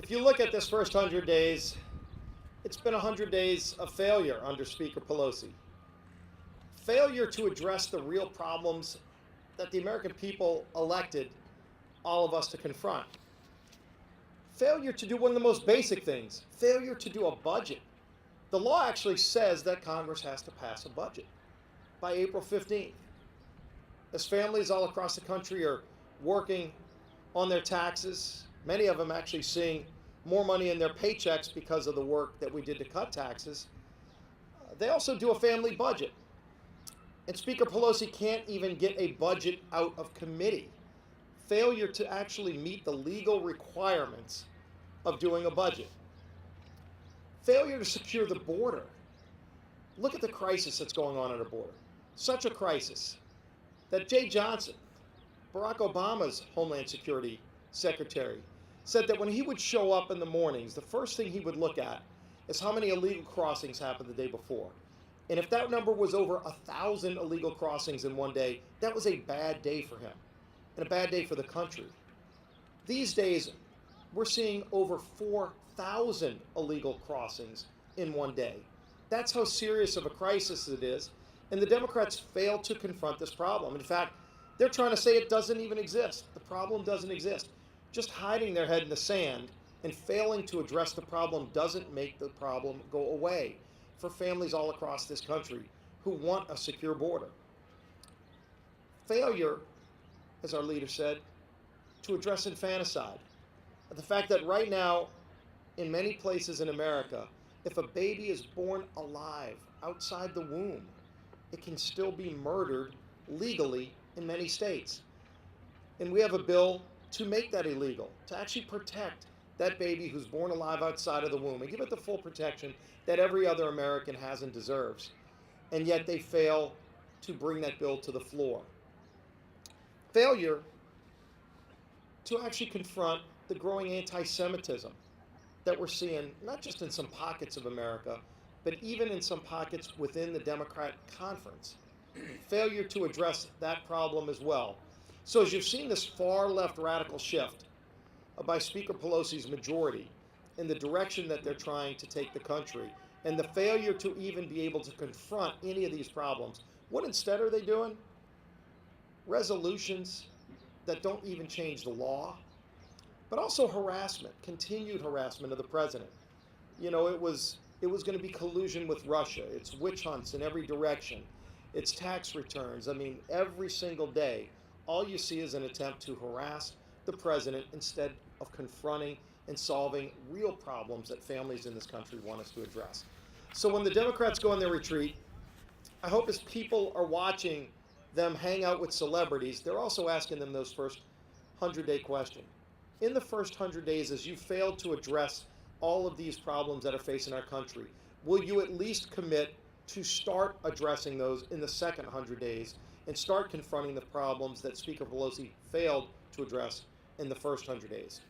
If you look at this first 100 days, it's been 100 days of failure under Speaker Pelosi. Failure to address the real problems that the American people elected all of us to confront. Failure to do one of the most basic things, failure to do a budget. The law actually says that Congress has to pass a budget by April 15th. As families all across the country are working on their taxes, many of them actually seeing more money in their paychecks because of the work that we did to cut taxes, they also do a family budget. And Speaker Pelosi can't even get a budget out of committee. Failure to actually meet the legal requirements of doing a budget. Failure to secure the border. Look at the crisis that's going on at our border. Such a crisis that Jay Johnson, Barack Obama's Homeland Security Secretary, said that when he would show up in the mornings, the first thing he would look at is how many illegal crossings happened the day before. And if that number was over 1,000 illegal crossings in one day, that was a bad day for him and a bad day for the country. These days, we're seeing over 4,000 illegal crossings in one day. That's how serious of a crisis it is. And the Democrats fail to confront this problem. In fact, they're trying to say it doesn't even exist. The problem doesn't exist. Just hiding their head in the sand and failing to address the problem doesn't make the problem go away for families all across this country who want a secure border. Failure, as our leader said, to address infanticide. The fact that right now, in many places in America, if a baby is born alive outside the womb, it can still be murdered legally in many states. And we have a bill to make that illegal, to actually protect that baby who's born alive outside of the womb and give it the full protection that every other American has and deserves. And yet they fail to bring that bill to the floor. Failure to actually confront the growing anti-Semitism that we're seeing, not just in some pockets of America, but even in some pockets within the Democrat conference. Failure to address that problem as well. So as you've seen this far left radical shift by Speaker Pelosi's majority in the direction that they're trying to take the country, and the failure to even be able to confront any of these problems, what instead are they doing? Resolutions that don't even change the law, but also harassment, continued harassment of the president. You know, it was going to be collusion with Russia. It's witch hunts in every direction. It's tax returns. I mean, every single day, all you see is an attempt to harass the president instead of confronting and solving real problems that families in this country want us to address. So when the Democrats go on their retreat, I hope as people are watching them hang out with celebrities, they're also asking them those first 100-day question. In the first 100 days, as you failed to address all of these problems that are facing our country, will you at least commit to start addressing those in the second 100 days and start confronting the problems that Speaker Pelosi failed to address in the first 100 days?